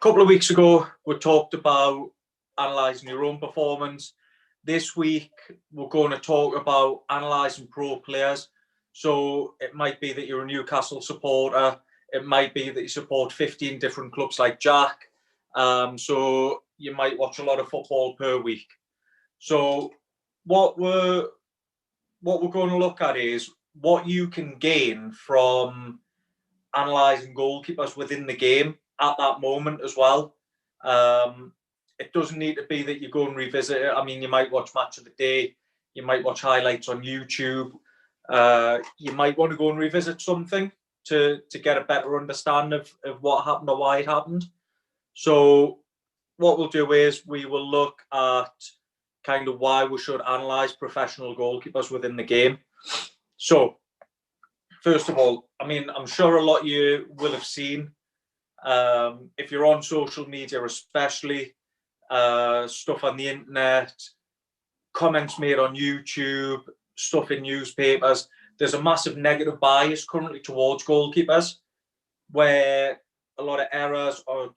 couple of weeks ago, we talked about analysing your own performance. This week, we're going to talk about analysing pro players. So it might be that you're a Newcastle supporter. It might be that you support 15 different clubs like Jack. So you might watch a lot of football per week. So what we're going to look at is what you can gain from analysing goalkeepers within the game at that moment as well. It doesn't need to be that you go and revisit it. I mean, you might watch Match of the Day, you might watch highlights on YouTube. You might want to go and revisit something to get a better understanding of what happened or why it happened. So what we'll do is we will look at kind of why we should analyse professional goalkeepers within the game. So first of all, I mean, I'm sure a lot of you will have seen, if you're on social media especially, stuff on the internet, comments made on YouTube, stuff in newspapers, there's a massive negative bias currently towards goalkeepers, where a lot of errors or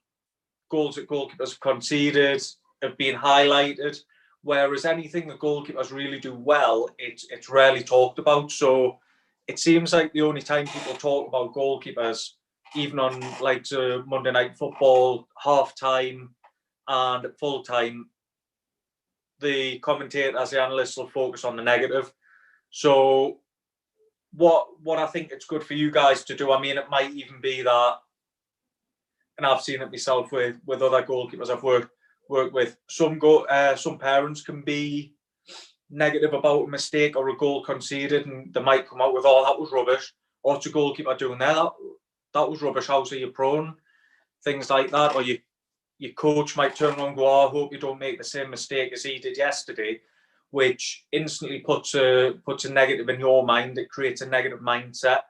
goals that goalkeepers have conceded have been highlighted, whereas anything that goalkeepers really do well, it's rarely talked about. So it seems like the only time people talk about goalkeepers, even on like Monday Night Football, half-time and at full-time, the commentators, the analysts will focus on the negative. So what I think it's good for you guys to do, I mean, it might even be that, and I've seen it myself with other goalkeepers I've worked with, some parents can be negative about a mistake or a goal conceded, and they might come out with, "Oh, that was rubbish," or "What's a goalkeeper doing there? That was rubbish. How's he prone?" Things like that. Or your coach might turn around and go, "Oh, I hope you don't make the same mistake as he did yesterday," which instantly puts a negative in your mind. It creates a negative mindset.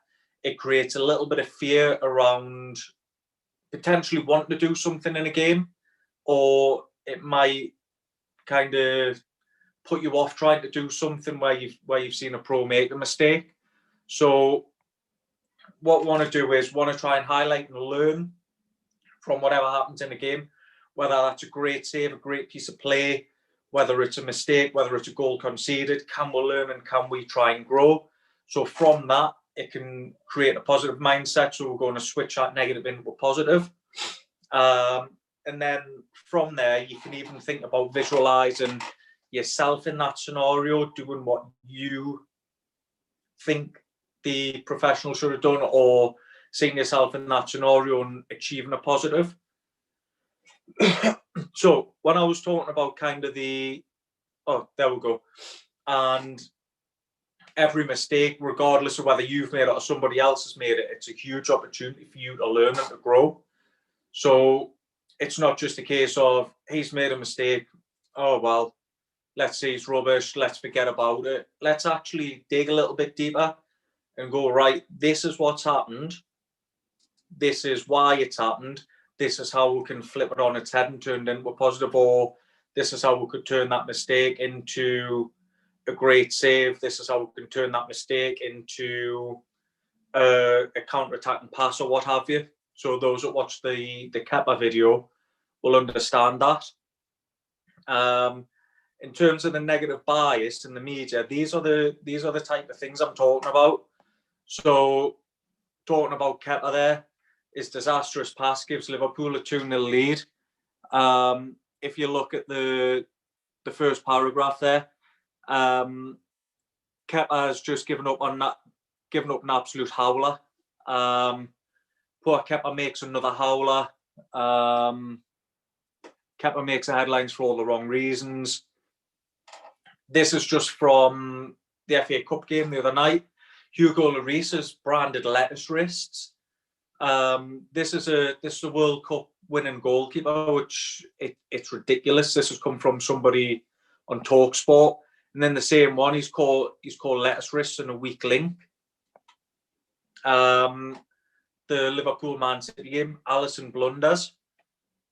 It creates a little bit of fear around potentially wanting to do something in a game, or it might kind of put you off trying to do something where you've seen a pro make a mistake. So what we want to do is want to try and highlight and learn from whatever happens in a game, whether that's a great save, a great piece of play, whether it's a mistake, whether it's a goal conceded. Can we learn and can we try and grow? So from that, it can create a positive mindset. So we're going to switch that negative into a positive. And then from there, you can even think about visualizing yourself in that scenario, doing what you think the professional should have done, or seeing yourself in that scenario and achieving a positive. So when I was talking about kind of there we go. And every mistake, regardless of whether you've made it or somebody else has made it, it's a huge opportunity for you to learn and to grow. So it's not just a case of, he's made a mistake, oh, well, let's say it's rubbish, let's forget about it. Let's actually dig a little bit deeper and go, right, this is what's happened. This is why it's happened. This is how we can flip it on its head and turn it into a positive, or this is how we could turn that mistake into a great save. This is how we can turn that mistake into a counter-attacking pass or what have you. So those that watch the Kepa video will understand that. In terms of the negative bias in the media, these are the type of things I'm talking about. So talking about Kepa there, his disastrous pass gives Liverpool a 2-0 lead. If you look at the first paragraph there, Kepa has just given up an absolute howler. Poor Kepa makes another howler. Kepa makes the headlines for all the wrong reasons. This is just from the FA Cup game the other night. Hugo Lloris has branded lettuce wrists. This is a World Cup winning goalkeeper, which it's ridiculous. This has come from somebody on TalkSport, and then the same one he's called lettuce wrists and a weak link. The Liverpool Man City game, Alisson blunders.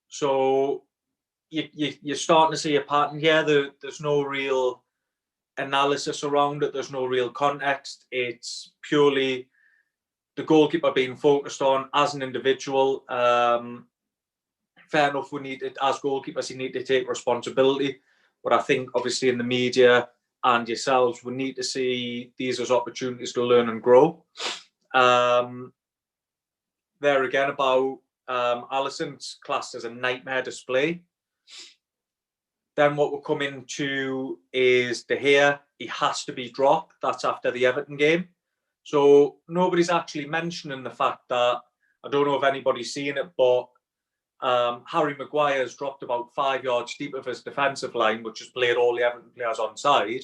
So you're starting to see a pattern here. There's no real analysis around it. There's no real context. It's purely the goalkeeper being focused on as an individual. fair enough, we need it as goalkeepers, you need to take responsibility. But I think obviously in the media and yourselves, we need to see these as opportunities to learn and grow. There again about Alisson's classed as a nightmare display. Then what we'll come into is De Gea. He has to be dropped. That's after the Everton game. So nobody's actually mentioning the fact that, I don't know if anybody's seen it, but Harry Maguire's dropped about 5 yards deep of his defensive line, which has played all the Everton players on side,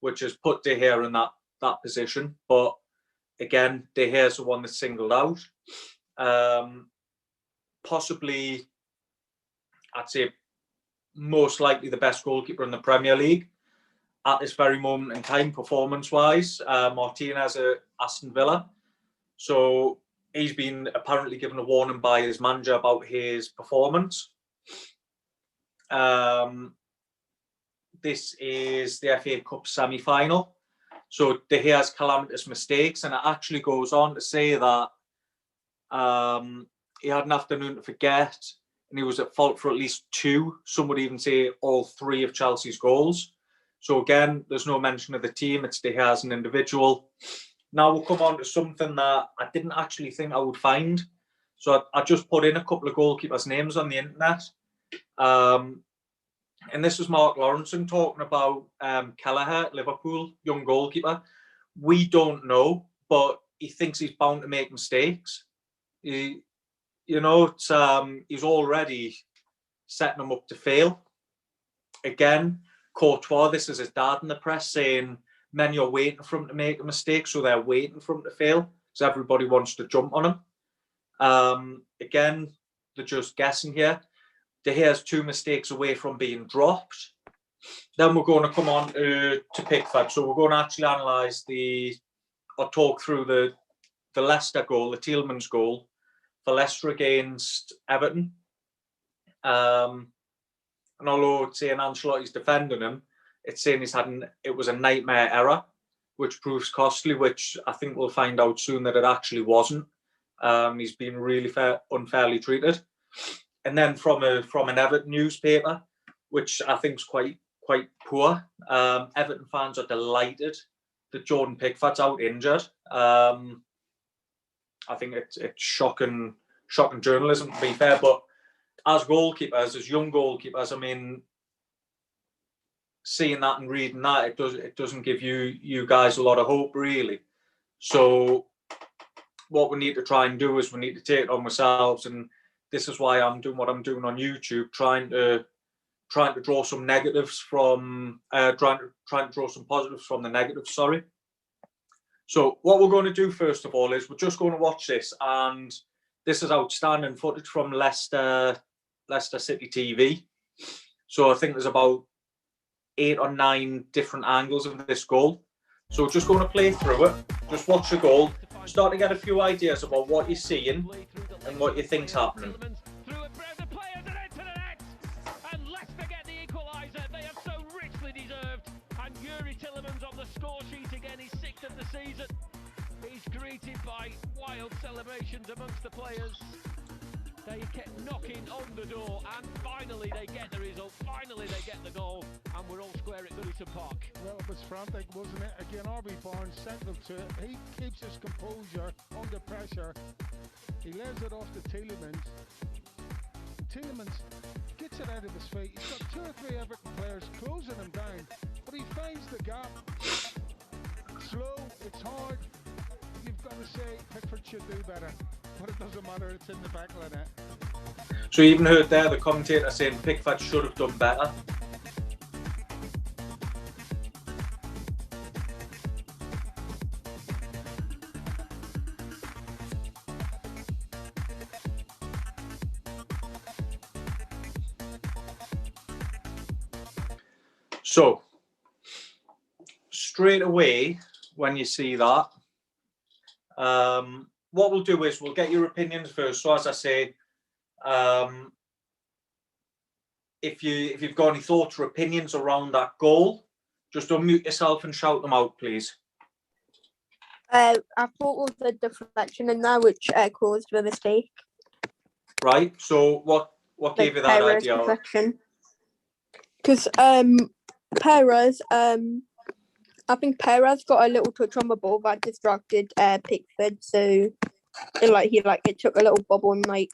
which has put De Gea in that position. But again, De Gea's the one that's singled out. Possibly, I'd say, most likely the best goalkeeper in the Premier League at this very moment in time, performance-wise. Martinez at Aston Villa. So he's been apparently given a warning by his manager about his performance. This is the FA Cup semi-final. So De Gea's calamitous mistakes, and it actually goes on to say that he had an afternoon to forget, and he was at fault for at least 2. Some would even say all 3 of Chelsea's goals. So again, there's no mention of the team. It's De Gea as an individual. Now we'll come on to something that I didn't actually think I would find. So I just put in a couple of goalkeepers' names on the internet. And this was Mark Lawrenson talking about Kelleher at Liverpool, young goalkeeper. We don't know, but he thinks he's bound to make mistakes. He's already setting him up to fail. Again, Courtois, this is his dad in the press saying, men, you're waiting for him to make a mistake, so they're waiting for him to fail, because everybody wants to jump on him. Again, they're just guessing here. De Gea's 2 mistakes away from being dropped. Then we're going to come on to Pickford. So we're going to actually analyse talk through the Leicester goal, the Tielemans goal for Leicester against Everton. And although it's saying Ancelotti's defending him, it's saying it was a nightmare error, which proves costly, which I think we'll find out soon that it actually wasn't. He's been really unfairly treated. And then from an Everton newspaper, which I think is quite poor, Everton fans are delighted that Jordan Pickford's out injured. I think it's shocking journalism, to be fair. But as goalkeepers, as young goalkeepers, I mean, seeing that and reading that, it doesn't give you guys a lot of hope, really. So what we need to try and do is we need to take it on ourselves, and this is why I'm doing what I'm doing on YouTube, trying to draw some negatives from trying to draw some positives from the negatives. Sorry. So what we're going to do first of all is we're just going to watch this, and this is outstanding footage from Leicester City TV. So I think there's about 8 or 9 different angles of this goal. So we're just going to play through it. Just watch the goal. Start to get a few ideas about what you're seeing and what you think's happening. And Leicester get the equaliser. They have so richly deserved. And Yuri Tielemans on the score sheet again. He's 6th of the season. He's greeted by wild celebrations amongst the players. They kept knocking on the door, and finally they get the result. Finally they get the goal, and we're all square at Goodison Park. Well, it was frantic, wasn't it? Again, RB Barnes central to it. He keeps his composure under pressure. He lays it off to Tielemans. Tielemans gets it out of his feet. He's got 2 or 3 Everton players closing him down, but he finds the gap. Slow, it's hard. You've got to say Pickford should do better, but it doesn't matter, it's in the back line. So you even heard there the commentator saying Pickford should have done better. So straight away when you see that, what we'll do is we'll get your opinions first. So as I say, if you've got any thoughts or opinions around that goal, just unmute yourself and shout them out, please. I thought was the deflection in there which caused the mistake. Right. So What gave you that Perez idea? deflection. Because Perez, I think Perez got a little touch on the ball that distracted Pickford, so it took a little bubble and like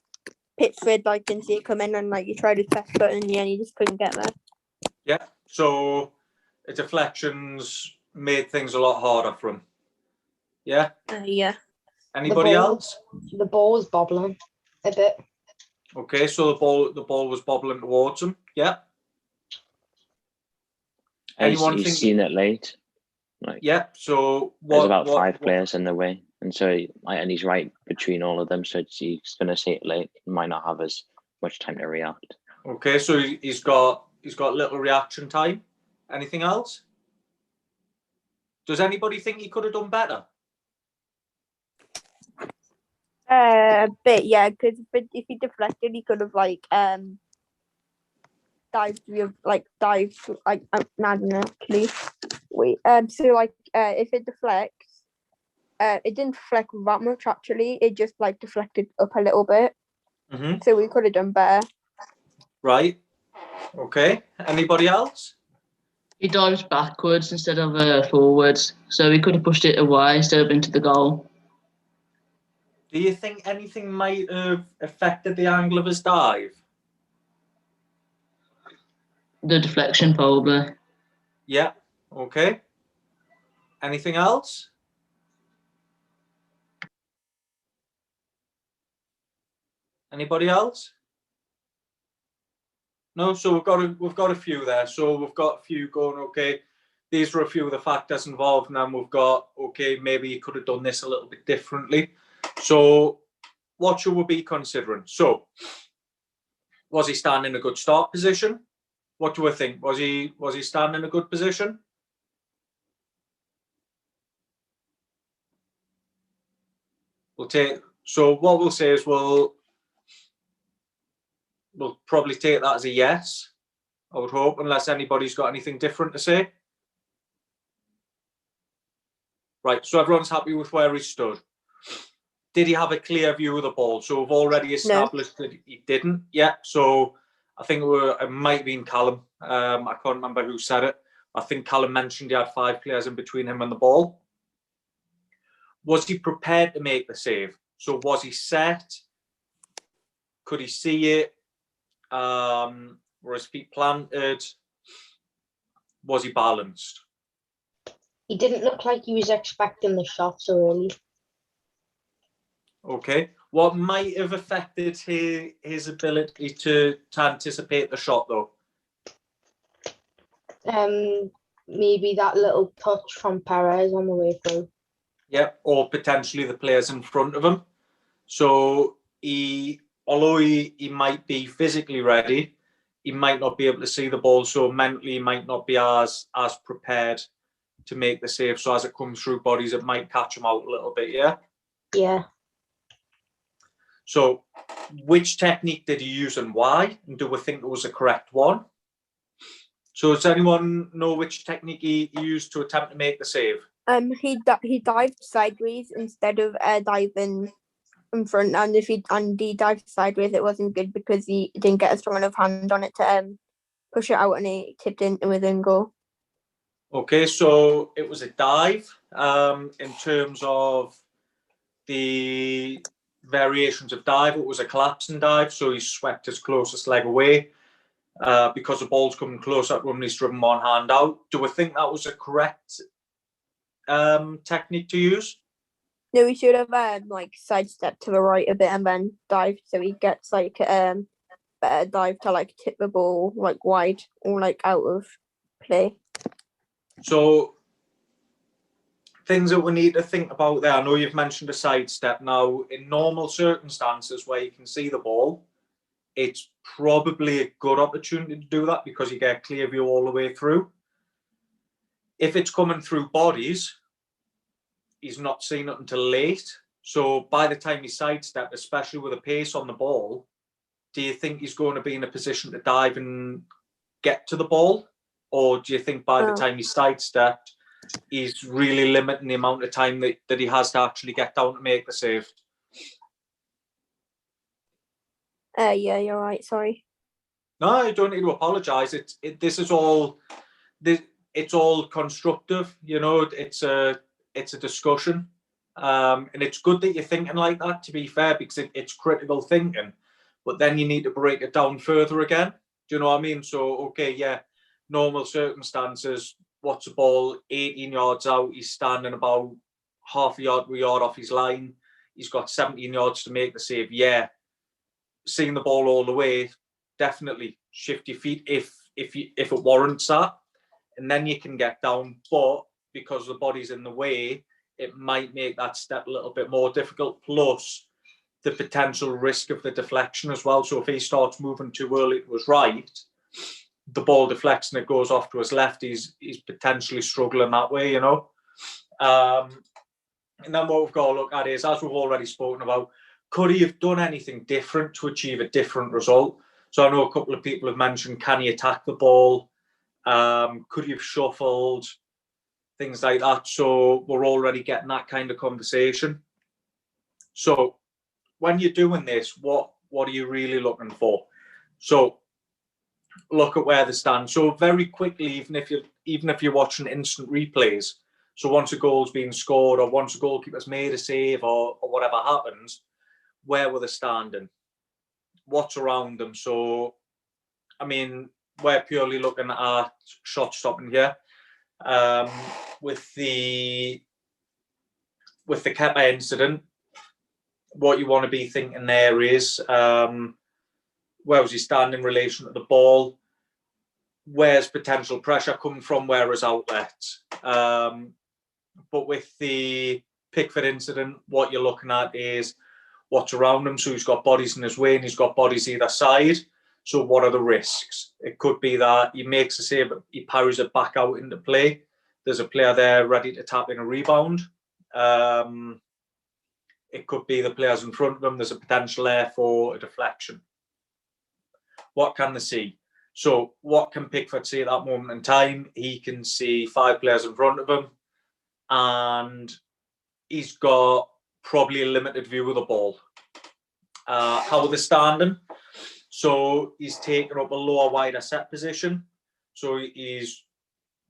Pickford didn't see it come in, and he tried his best, but in the end he just couldn't get there. Yeah, so the deflections made things a lot harder for him. Yeah. Yeah. Anybody else? The ball was bobbling a bit. Okay, so the ball was bobbling towards him. Yeah. Anyone He's think? seen it late. Yeah. So there's about five players in the way, and so and he's right between all of them. So he's going to see it late. He might not have as much time to react. Okay, so he's got little reaction time. Anything else? Does anybody think he could have done better? But yeah, because if he deflected, he could have dived I don't know actually. Wait, if it deflects, it didn't deflect that much actually. It just deflected up a little bit. Mm-hmm. So we could have done better. Right. Okay. Anybody else? He dives backwards instead of forwards, so he could have pushed it away instead of into the goal. Do you think anything might have affected the angle of his dive? The deflection, probably. Yeah. Okay. Anything else? Anybody else? No. So we've got a few there. So we've got a few going. Okay, these were a few of the factors involved, and then we've got okay. Maybe he could have done this a little bit differently. So what should we be considering? So was he standing in a good start position? What do we think? Was he standing in a good position? So what we'll say is we'll probably take that as a yes, I would hope, unless anybody's got anything different to say. Right, so everyone's happy with where he stood. Did he have a clear view of the ball? So we've already established that he didn't. Yeah, so I think it might have been Callum. I can't remember who said it. I think Callum mentioned he had 5 players in between him and the ball. Was he prepared to make the save? So was he set? Could he see it? Were his feet planted? Was he balanced? He didn't look like he was expecting the shot so early. Okay. What might have affected his ability to anticipate the shot, though? Maybe that little touch from Perez on the way through. Yeah, or potentially the players in front of him. So although he might be physically ready, he might not be able to see the ball. So mentally, he might not be as prepared to make the save. So as it comes through bodies, it might catch him out a little bit. Yeah. Yeah. So, which technique did he use and why? And do we think it was a correct one? So, does anyone know which technique he used to attempt to make the save? He dived sideways instead of diving in front, and if he dived sideways, it wasn't good because he didn't get a strong enough hand on it to push it out, and he tipped into within goal. Okay, so it was a dive. In terms of the variations of dive, it was a collapsing dive, so he swept his closest leg away. Because the ball's coming close up when he's driven one hand out. Do we think that was a correct technique to use? No, he should have sidestepped to the right a bit and then dived, so he gets better dive to tip the ball wide or out of play. So things that we need to think about there. I know you've mentioned a sidestep. Now, in normal circumstances where you can see the ball, it's probably a good opportunity to do that because you get a clear view all the way through. If it's coming through bodies, he's not seen it until late. So by the time he sidestepped, especially with a pace on the ball, do you think he's going to be in a position to dive and get to the ball? Or do you think by the time he sidestepped, he's really limiting the amount of time that he has to actually get down to make the save? Yeah, you're right. Sorry. No, you don't need to apologise. It's all constructive. You know, it's a discussion, and it's good that you're thinking like that. To be fair, because it's critical thinking, but then you need to break it down further again. Do you know what I mean? So, okay, yeah, normal circumstances. What's the ball? 18 yards out. He's standing about half a yard off his line. He's got 17 yards to make the save. Yeah, seeing the ball all the way, definitely shift your feet if it warrants that, and then you can get down. But because the body's in the way, it might make that step a little bit more difficult. Plus the potential risk of the deflection as well. So if he starts moving too early to his right, the ball deflects and it goes off to his left. He's potentially struggling that way, you know. And then what we've got to look at is, as we've already spoken about, could he have done anything different to achieve a different result? So I know a couple of people have mentioned, can he attack the ball? Could he have shuffled? Things like that. So we're already getting that kind of conversation. So when you're doing this, what are you really looking for? So look at where they stand. So very quickly, even if you're watching instant replays, so once a goal's been scored or once a goalkeeper's made a save or whatever happens, where were they standing? What's around them? So, I mean, we're purely looking at shot stopping here. With the Kepa incident, what you want to be thinking there is, where was he standing in relation to the ball? Where's potential pressure coming from? Where is outlets? But with the Pickford incident, what you're looking at is what's around him. So he's got bodies in his way and he's got bodies either side. So what are the risks? It could be that he makes a save, he parries it back out into play. There's a player there ready to tap in a rebound. It could be the players in front of him. There's a potential there for a deflection. What can they see? So what can Pickford see at that moment in time? He can see 5 players in front of him and he's got probably a limited view of the ball. How are they standing? So he's taken up a lower, wider set position. So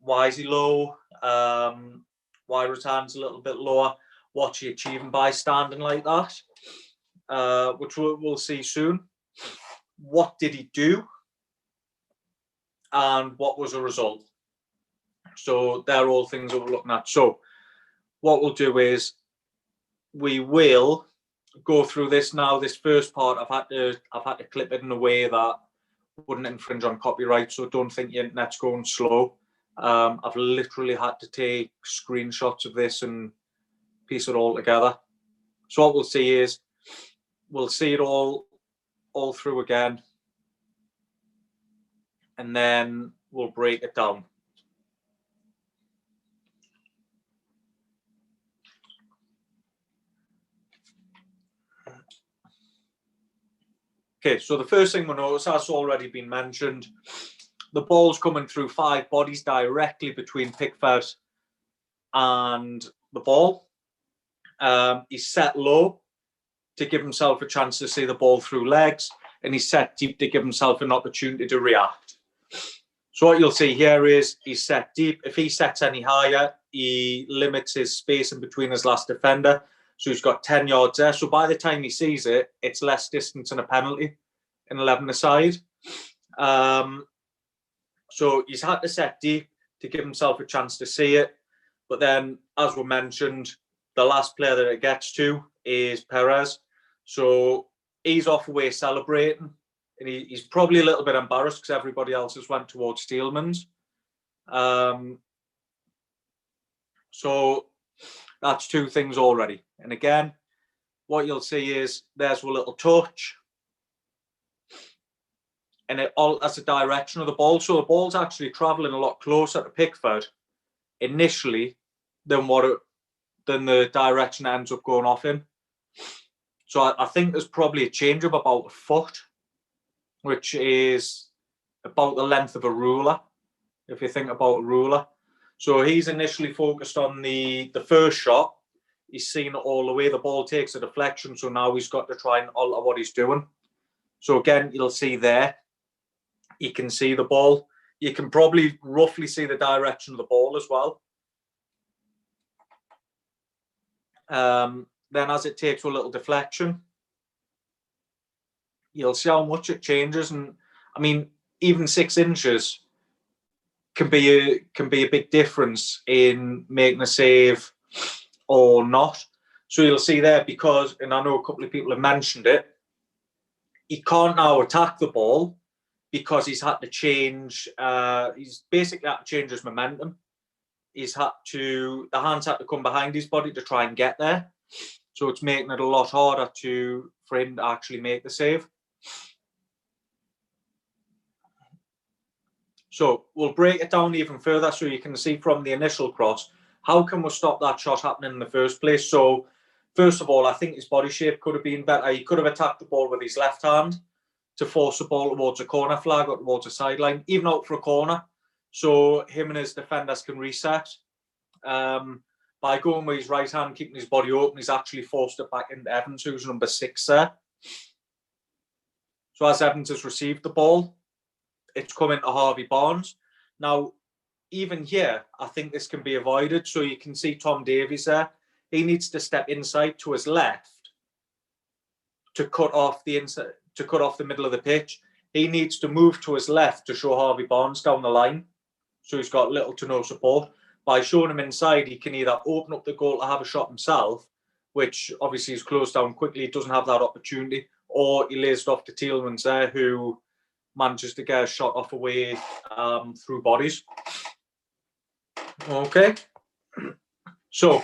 why is he low? Why his hands a little bit lower? What's he achieving by standing like that? Which we'll see soon. What did he do? And what was the result? So they're all things that we're looking at. So what we'll do is we will go through this now. This first part, I've had to clip it in a way that wouldn't infringe on copyright. So don't think your internet's going slow. I've literally had to take screenshots of this and piece it all together. So what we'll see is we'll see it all through again, and then we'll break it down. Okay, so the first thing we'll notice, as already been mentioned, the ball's coming through 5 bodies directly between Pickford and the ball. He's set low to give himself a chance to see the ball through legs, and he's set deep to give himself an opportunity to react. So what you'll see here is he's set deep. If he sets any higher, he limits his space in between his last defender. So he's got 10 yards there. So by the time he sees it, it's less distance and a penalty in 11-a-side. So he's had to set deep to give himself a chance to see it. But then, as we mentioned, the last player that it gets to is Perez. So he's off away celebrating. And he's probably a little bit embarrassed because everybody else has went towards Steelman's. So that's 2 things already. And again, what you'll see is there's a little touch. And that's the direction of the ball. So the ball's actually travelling a lot closer to Pickford initially than the direction it ends up going off in. So I think there's probably a change of about a foot, which is about the length of a ruler, if you think about a ruler. So he's initially focused on the first shot. He's seen it all the way. The ball takes a deflection, so now he's got to try and alter what he's doing. So again, you'll see there, you can see the ball. You can probably roughly see the direction of the ball as well. Then as it takes a little deflection, you'll see how much it changes. And I mean, even 6 inches can be a big difference in making a save or not. So you'll see there, because, and I know a couple of people have mentioned it, he can't now attack the ball because he's had to change. He's basically had to change his momentum. The hands had to come behind his body to try and get there. So it's making it a lot harder for him to actually make the save. So we'll break it down even further so you can see from the initial cross, how can we stop that shot happening in the first place? So first of all, I think his body shape could have been better. He could have attacked the ball with his left hand to force the ball towards a corner flag or towards a sideline, even out for a corner. So him and his defenders can reset. By going with his right hand, keeping his body open, he's actually forced it back into Evans, who's number 6 there. So as Evans has received the ball, it's coming to Harvey Barnes. Now, even here, I think this can be avoided. So you can see Tom Davies there. He needs to step inside to his left to cut off the inside, to cut off the middle of the pitch. He needs to move to his left to show Harvey Barnes down the line. So he's got little to no support. By showing him inside, he can either open up the goal to have a shot himself, which obviously is closed down quickly. He doesn't have that opportunity. Or he lays it off to Tielemans there, who manages to get a shot off away through bodies. Okay. So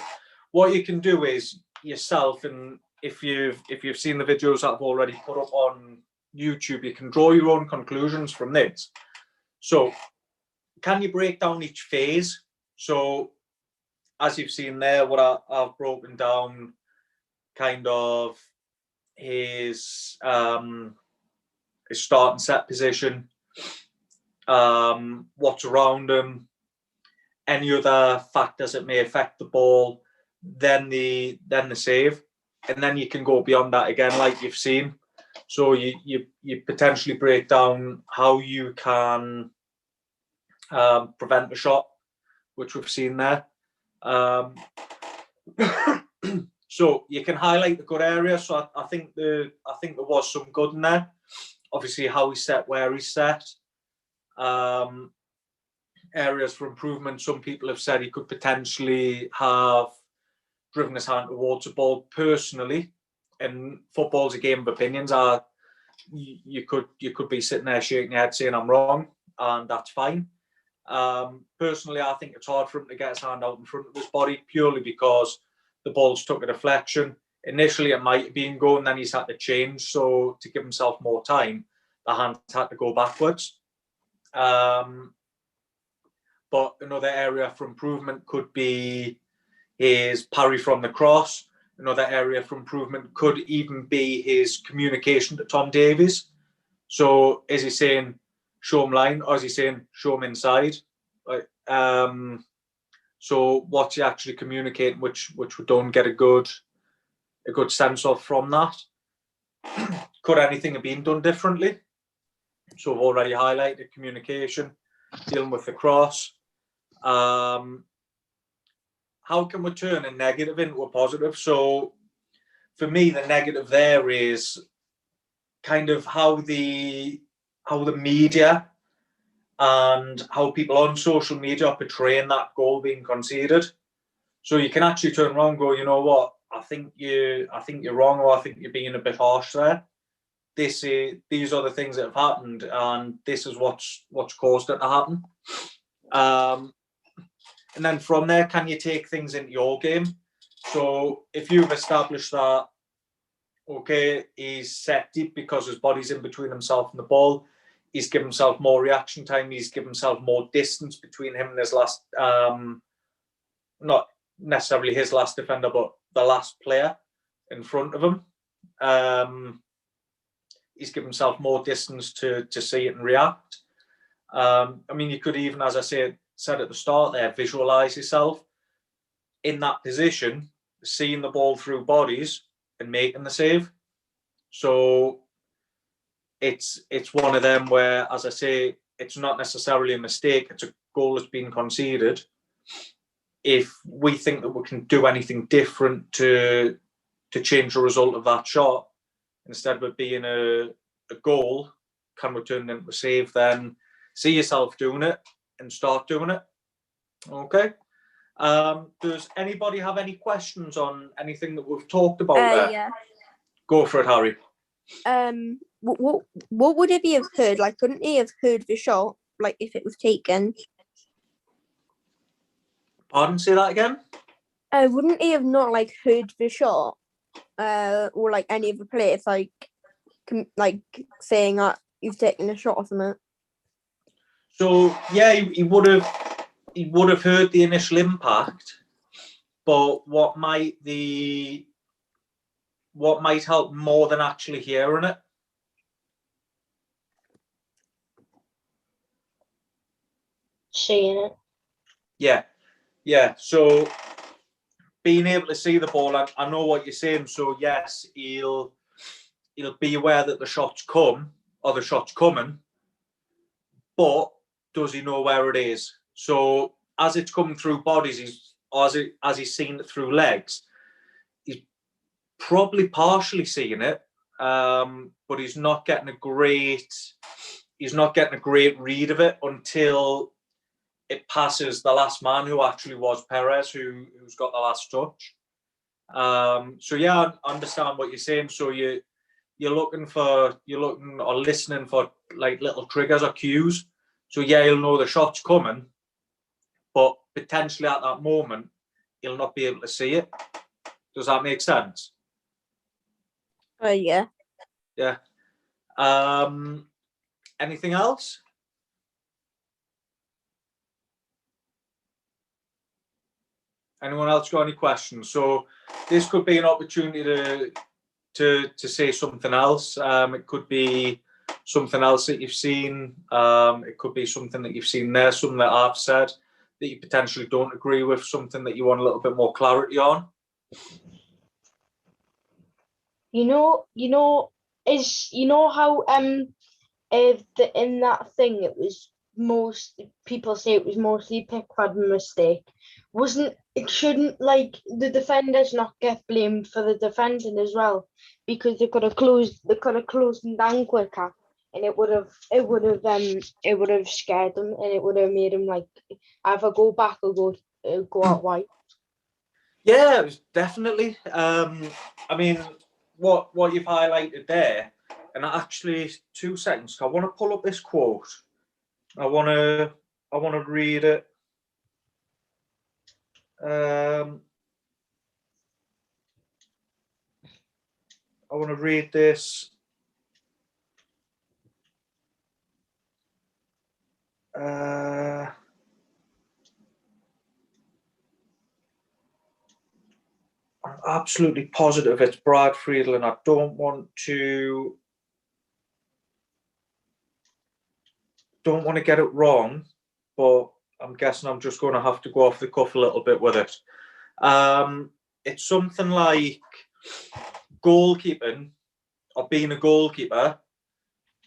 what you can do is yourself, and if you've seen the videos that I've already put up on YouTube, you can draw your own conclusions from this. So can you break down each phase? So as you've seen there, what I've broken down kind of his start and set position, what's around him, any other factors that may affect the ball, then the save, and then you can go beyond that again, like you've seen. So you potentially break down how you can prevent the shot, which we've seen there. So you can highlight the good areas. So I think there was some good in there. Obviously, how he set, where he set. Areas for improvement. Some people have said he could potentially have driven his hand towards the ball. Personally, and football's a game of opinions. You could be sitting there shaking your head saying I'm wrong, and that's fine. Personally, I think it's hard for him to get his hand out in front of his body, purely because the ball's took a deflection. Initially, it might have been going, then he's had to change. So to give himself more time, the hand had to go backwards. But another area for improvement could be his parry from the cross. Another area for improvement could even be his communication to Tom Davies. So is he saying show him line, or is he saying show him inside? So what's he actually communicating, which we don't get a good sense of from that. Could anything have been done differently? So I've already highlighted communication, dealing with the cross. How can we turn a negative into a positive? So for me, the negative there is kind of how the media and how people on social media are portraying that goal being conceded. So you can actually turn around and go, you know what, I think you're wrong, or I think you're being a bit harsh there. These are the things that have happened, and this is what's caused it to happen. And then from there, can you take things into your game? So if you've established that, okay, he's set deep because his body's in between himself and the ball, he's given himself more reaction time, he's given himself more distance between him and his last, not necessarily his last defender, but the last player in front of him. He's given himself more distance to see it and react. I mean, you could even, as I said at the start there, visualize yourself in that position, seeing the ball through bodies and making the save. So it's one of them where, as I say, it's not necessarily a mistake. It's a goal that's been conceded. If we think that we can do anything different to change the result of that shot, instead of it being a goal, can we turn it into a save, then see yourself doing it and start doing it. Okay. Does anybody have any questions on anything that we've talked about there? Yeah. Go for it, Harry. What would he have heard? Like, couldn't he have heard the shot? Like, if it was taken? Pardon, say that again? Wouldn't he have not like heard the shot? Or like any of the players like saying that you've taken a shot or something? So yeah, he would have heard the initial impact, but what might help more than actually hearing it? Seeing it. Yeah. So being able to see the ball, I know what you're saying. So yes, he'll be aware that the shot's come or the shot's coming, but does he know where it is? So as it's coming through bodies, as he's seen it through legs, he's probably partially seeing it, but he's not getting a great read of it until it passes the last man, who actually was Perez, who's got the last touch. So yeah, I understand what you're saying. So you're looking or listening for like little triggers or cues. So yeah, he'll know the shot's coming, but potentially at that moment, he'll not be able to see it. Does that make sense? Yeah. Yeah. Anything else? Anyone else got any questions? So this could be an opportunity to say something else. It could be something else that you've seen. It could be something that you've seen there, something that I've said that you potentially don't agree with, something that you want a little bit more clarity on. You know how if in that thing it was most people say it was mostly Pickford's mistake. Shouldn't like the defenders not get blamed for the defending as well, because they could have closed them down quicker, and it would have scared them, and it would have made them like either go back or go out wide. Yeah, it was definitely. I mean, what you've highlighted there, and actually 2 seconds. I want to pull up this quote. I want to read it. I want to read this. I'm absolutely positive it's Brad Friedel, and I don't want to get it wrong, but I'm guessing I'm just going to have to go off the cuff a little bit with it. It's something like goalkeeping or being a goalkeeper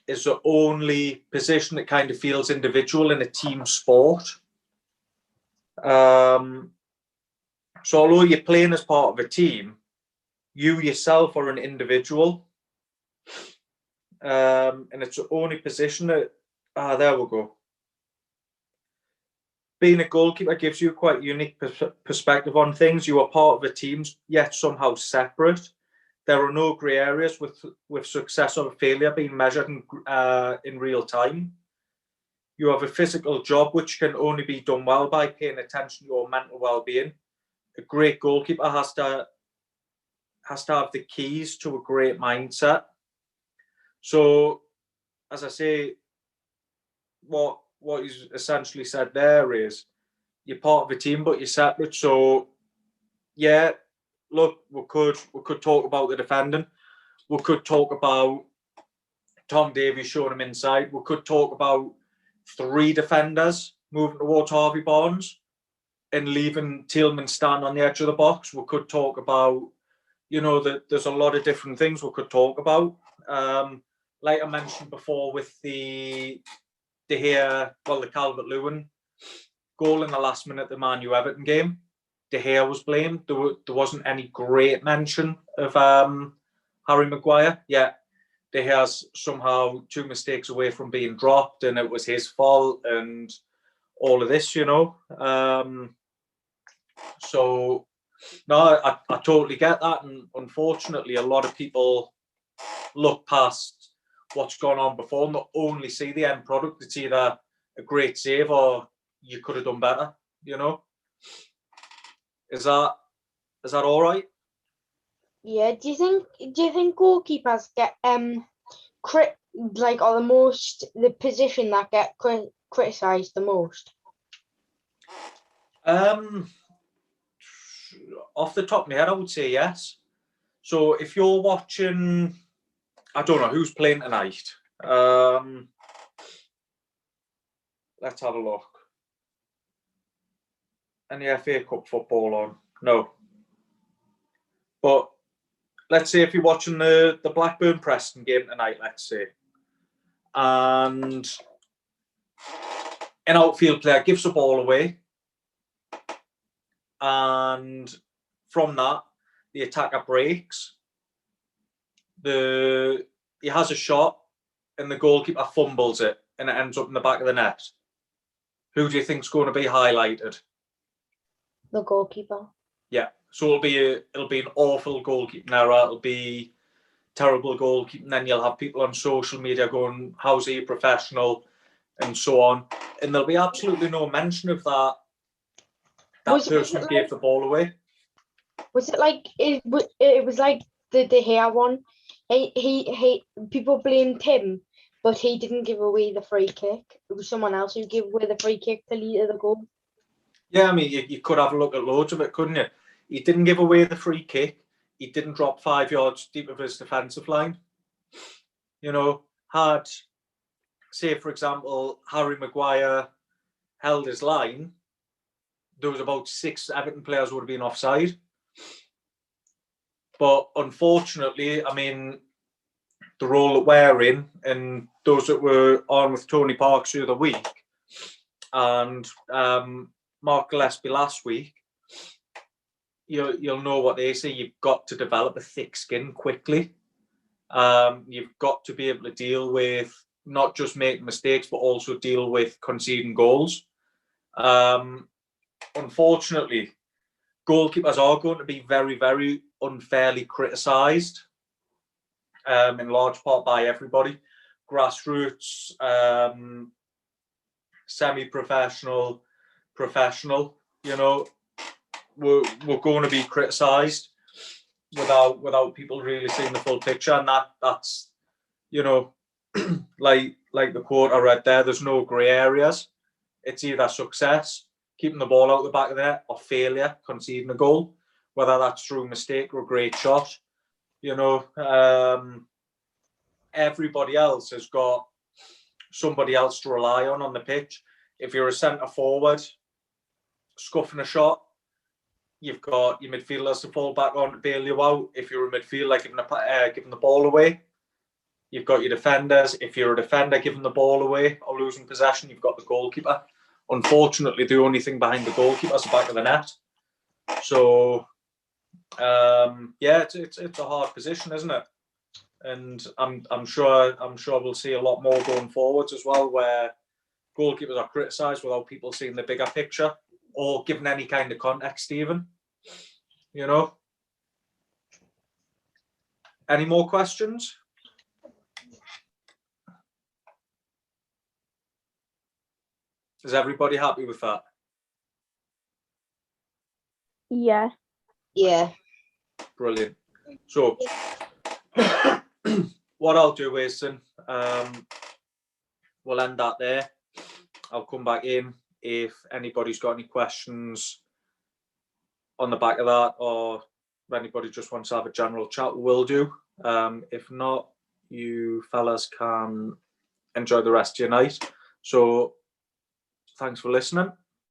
is the only position that kind of feels individual in a team sport. So although you're playing as part of a team, you yourself are an individual. And it's the only position that, there we go. Being a goalkeeper gives you quite a unique perspective on things. You are part of a team, yet somehow separate. There are no grey areas with success or failure being measured in real time. You have a physical job which can only be done well by paying attention to your mental well-being. A great goalkeeper has to have the keys to a great mindset. So, as I say, what he's essentially said there is you're part of a team, but you're separate. So, yeah, look, we could talk about the defending. We could talk about Tom Davies showing him inside. We could talk about 3 defenders moving towards Harvey Barnes and leaving Tillman stand on the edge of the box. We could talk about, that there's a lot of different things we could talk about. like I mentioned before with the Calvert-Lewin goal in the last minute of the Man U Everton game, De Gea was blamed. There wasn't any great mention of Harry Maguire. Yeah, De Gea's somehow 2 mistakes away from being dropped, and it was his fault, and all of this, you know. So no, I totally get that, and unfortunately, a lot of people look past what's gone on before and only see the end product. It's either a great save or you could have done better, you know. Is that all right? Yeah. Do you think goalkeepers get the position that get criticised the most? Off the top of my head, I would say yes. So if you're watching, I don't know who's playing tonight. Let's have a look. Any FA Cup football on? No. But let's say if you're watching the Blackburn Preston game tonight, let's say, and an outfield player gives the ball away, and from that, the attacker breaks. He has a shot, and the goalkeeper fumbles it, and it ends up in the back of the net. Who do you think's going to be highlighted? The goalkeeper. Yeah, so it'll be an awful goalkeeping error. It'll be terrible goalkeeping. Then you'll have people on social media going, "How's he a professional?" and so on. And there'll be absolutely no mention of that person who gave the ball away. Was it like it was like the De Gea one? He people blamed him, but he didn't give away the free kick. It was someone else who gave away the free kick to lead to the goal. Yeah, I mean, you could have a look at loads of it, couldn't you? He didn't give away the free kick. He didn't drop 5 yards deep of his defensive line. You know, had, say, for example, Harry Maguire held his line, there was about 6 Everton players would have been offside. But unfortunately, I mean, the role that we're in, and those that were on with Tony Parks the other week, and Mark Gillespie last week, you'll know what they say. You've got to develop a thick skin quickly. You've got to be able to deal with not just making mistakes, but also deal with conceding goals. Unfortunately, goalkeepers are going to be very, very unfairly criticised, in large part by everybody. Grassroots, semi-professional, professional, you know, we're going to be criticised without people really seeing the full picture. And that's, you know, like the quote I read there, there's no grey areas. It's either success, keeping the ball out the back of the net, or failure, conceding a goal, whether that's through mistake or a great shot. You know, everybody else has got somebody else to rely on the pitch. If you're a centre forward scuffing a shot, you've got your midfielders to fall back on to bail you out. If you're a midfielder giving the ball away, you've got your defenders. If you're a defender giving the ball away or losing possession, you've got the goalkeeper. Unfortunately, the only thing behind the goalkeeper is the back of the net. So, yeah, it's a hard position, isn't it? And I'm sure we'll see a lot more going forwards as well, where goalkeepers are criticised without people seeing the bigger picture or given any kind of context, even. You know. Any more questions? Is everybody happy with that? Yeah. Yeah. Brilliant. So, what I'll do is, we'll end that there. I'll come back in if anybody's got any questions on the back of that, or if anybody just wants to have a general chat, we'll do. If not, you fellas can enjoy the rest of your night. So, thanks for listening.